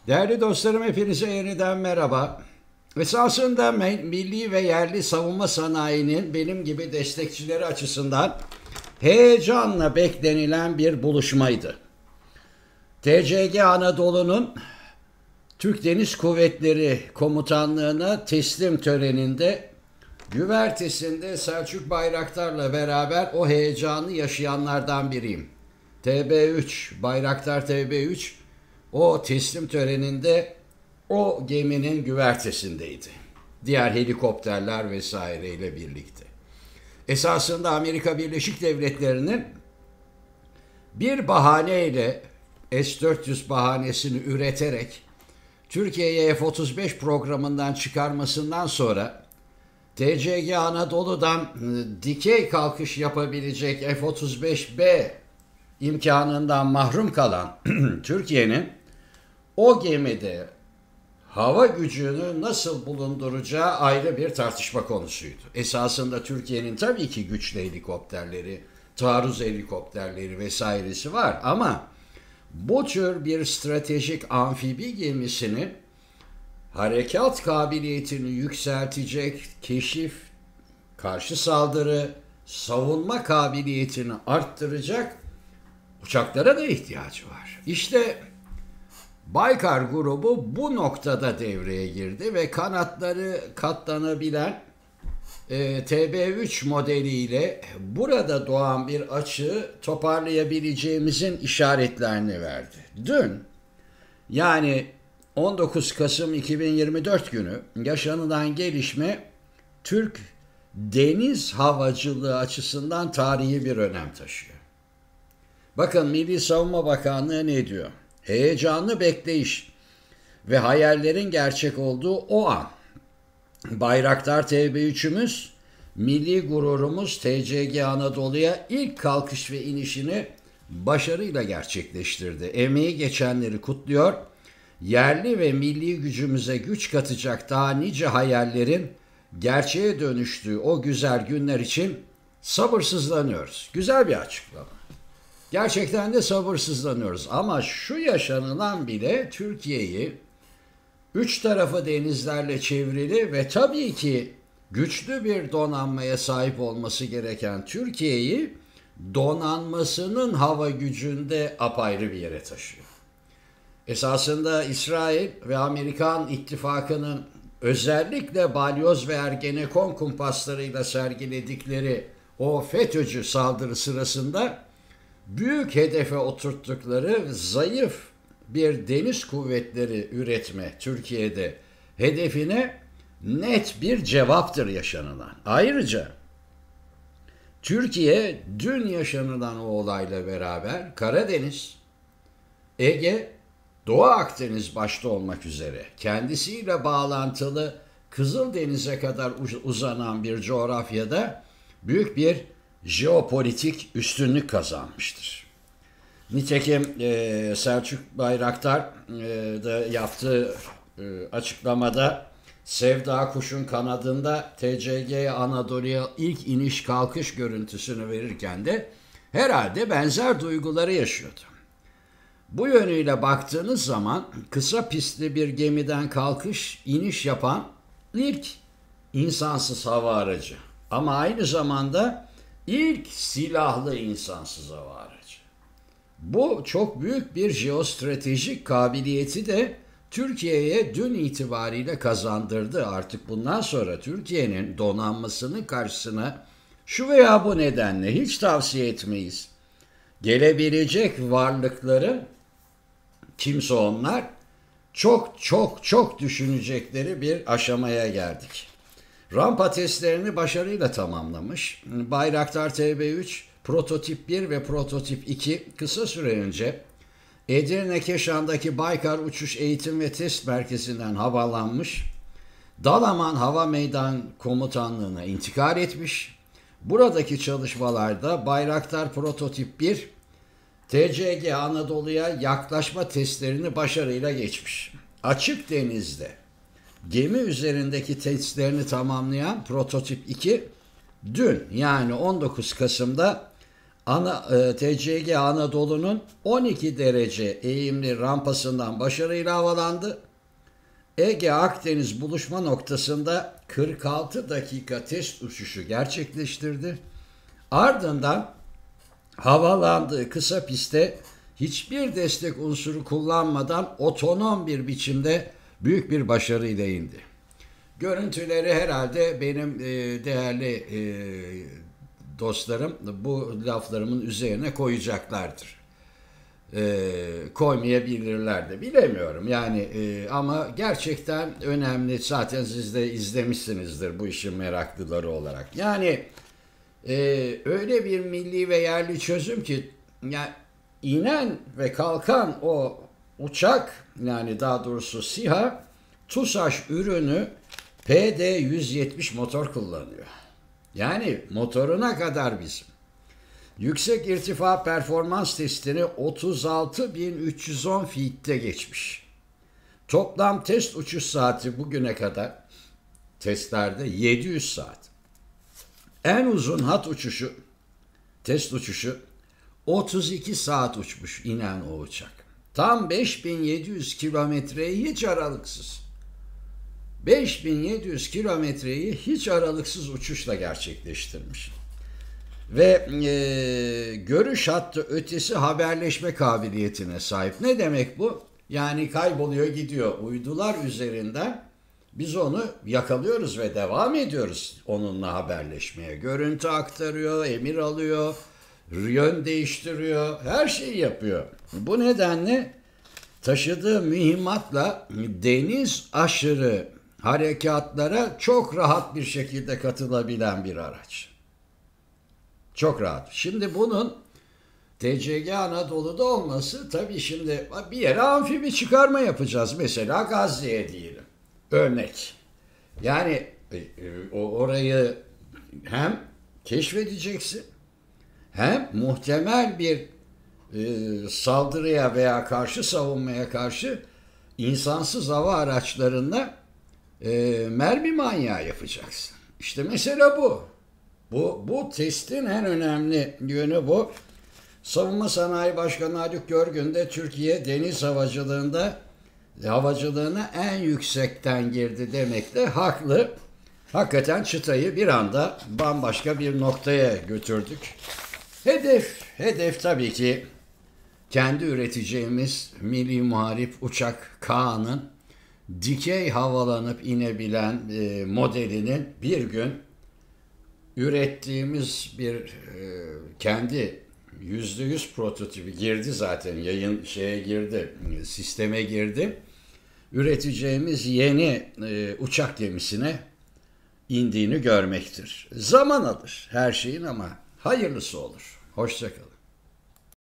Değerli dostlarım, hepinize yeniden merhaba. Esasında milli ve yerli savunma sanayinin benim gibi destekçileri açısından heyecanla beklenilen bir buluşmaydı. TCG Anadolu'nun Türk Deniz Kuvvetleri Komutanlığı'na teslim töreninde güvertesinde Selçuk Bayraktar'la beraber o heyecanı yaşayanlardan biriyim. TB3, Bayraktar TB3 o teslim töreninde o geminin güvertesindeydi. Diğer helikopterler vesaireyle birlikte. Esasında Amerika Birleşik Devletleri'nin bir bahaneyle S-400 bahanesini üreterek Türkiye'ye F-35 programından çıkarmasından sonra TCG Anadolu'dan dikey kalkış yapabilecek F-35B imkanından mahrum kalan Türkiye'nin o gemide hava gücünü nasıl bulunduracağı ayrı bir tartışma konusuydu. Esasında Türkiye'nin tabii ki güçlü helikopterleri, taarruz helikopterleri vesairesi var ama bu tür bir stratejik amfibi gemisini harekat kabiliyetini yükseltecek, keşif, karşı saldırı, savunma kabiliyetini arttıracak uçaklara da ihtiyacı var. İşte Baykar grubu bu noktada devreye girdi ve kanatları katlanabilen TB3 modeliyle burada doğan bir açığı toparlayabileceğimizin işaretlerini verdi. Dün, yani 19 Kasım 2024 günü yaşanılan gelişme Türk deniz havacılığı açısından tarihi bir önem taşıyor. Bakın Milli Savunma Bakanlığı ne diyor? Heyecanlı bekleyiş ve hayallerin gerçek olduğu o an. Bayraktar TB3'ümüz, milli gururumuz TCG Anadolu'ya ilk kalkış ve inişini başarıyla gerçekleştirdi. Emeği geçenleri kutluyor, yerli ve milli gücümüze güç katacak daha nice hayallerin gerçeğe dönüştüğü o güzel günler için sabırsızlanıyoruz. Güzel bir açıklama. Gerçekten de sabırsızlanıyoruz ama şu yaşanılan bile Türkiye'yi üç tarafı denizlerle çevrili ve tabii ki güçlü bir donanmaya sahip olması gereken Türkiye'yi donanmasının hava gücünde apayrı bir yere taşıyor. Esasında İsrail ve Amerikan ittifakının özellikle balyoz ve Ergenekon kumpaslarıyla sergiledikleri o FETÖ'cü saldırı sırasında büyük hedefe oturttukları zayıf bir deniz kuvvetleri üretme Türkiye'de hedefine net bir cevaptır yaşanılan. Ayrıca Türkiye dün yaşanılan o olayla beraber Karadeniz, Ege, Doğu Akdeniz başta olmak üzere kendisiyle bağlantılı Kızıldeniz'e kadar uzanan bir coğrafyada büyük bir jeopolitik üstünlük kazanmıştır. Nitekim Selçuk Bayraktar da yaptığı açıklamada Sevda Kuş'un kanadında TCG Anadolu'ya ilk iniş kalkış görüntüsünü verirken de herhalde benzer duyguları yaşıyordu. Bu yönüyle baktığınız zaman kısa pistli bir gemiden kalkış, iniş yapan ilk insansız hava aracı. Ama aynı zamanda ilk silahlı insansız hava aracı. Bu çok büyük bir jeostratejik kabiliyeti de Türkiye'ye dün itibariyle kazandırdı. Artık bundan sonra Türkiye'nin donanmasının karşısına şu veya bu nedenle hiç tavsiye etmeyiz. Gelebilecek varlıkların kimse onlar çok düşünecekleri bir aşamaya geldik. Rampa testlerini başarıyla tamamlamış. Bayraktar TB3 prototip 1 ve prototip 2 kısa süre önce Edirne Keşan'daki Baykar Uçuş Eğitim ve Test Merkezi'nden havalanmış. Dalaman Hava Meydan Komutanlığı'na intikal etmiş. Buradaki çalışmalarda Bayraktar prototip 1 TCG Anadolu'ya yaklaşma testlerini başarıyla geçmiş. Açık denizde gemi üzerindeki testlerini tamamlayan prototip 2 dün, yani 19 Kasım'da TCG Anadolu'nun 12 derece eğimli rampasından başarıyla havalandı. Ege Akdeniz buluşma noktasında 46 dakika test uçuşu gerçekleştirdi. Ardından havalandığı kısa pistte hiçbir destek unsuru kullanmadan otonom bir biçimde büyük bir başarıyla indi. Görüntüleri herhalde benim değerli dostlarım bu laflarımın üzerine koyacaklardır. Koymayabilirler de bilemiyorum yani ama gerçekten önemli, zaten siz de izlemişsinizdir bu işin meraklıları olarak. Yani öyle bir milli ve yerli çözüm ki yani inen ve kalkan o uçak, yani daha doğrusu SİHA TUSAŞ ürünü PD-170 motor kullanıyor. Yani motoruna kadar bizim. Yüksek irtifa performans testini 36.310 feet'te geçmiş. Toplam test uçuş saati bugüne kadar testlerde 700 saat. En uzun hat uçuşu, test uçuşu 32 saat uçmuş inen o uçak. Tam 5700 kilometreyi hiç aralıksız. 5700 kilometreyi hiç aralıksız uçuşla gerçekleştirmiş. Ve görüş hattı ötesi haberleşme kabiliyetine sahip. Ne demek bu? Yani kayboluyor gidiyor uydular üzerinden, biz onu yakalıyoruz ve devam ediyoruz onunla haberleşmeye. Görüntü aktarıyor, emir alıyor, yön değiştiriyor, her şeyi yapıyor. Bu nedenle taşıdığı mühimmatla deniz aşırı harekatlara çok rahat bir şekilde katılabilen bir araç. Çok rahat. Şimdi bunun TCG Anadolu'da olması, tabii şimdi bir yere amfibi çıkarma yapacağız. Mesela Gazze'ye diyelim. Örnek. Yani orayı hem keşfedeceksin, hem muhtemel bir saldırıya veya karşı savunmaya karşı insansız hava araçlarına mermi manyağı yapacaksın. İşte mesela bu. Bu testin en önemli yönü bu. Savunma Sanayi Başkanı Haluk Görgün de Türkiye deniz havacılığına en yüksekten girdi demekle haklı. Hakikaten çıtayı bir anda bambaşka bir noktaya götürdük. Hedef tabii ki kendi üreteceğimiz milli muharip uçak Ka'nın dikey havalanıp inebilen modelinin bir gün ürettiğimiz bir kendi %100 prototipi girdi, zaten yayın girdi, sisteme girdi. Üreteceğimiz yeni uçak gemisine indiğini görmektir. Zaman alır her şeyin ama hayırlısı olur. Hoşça kalın.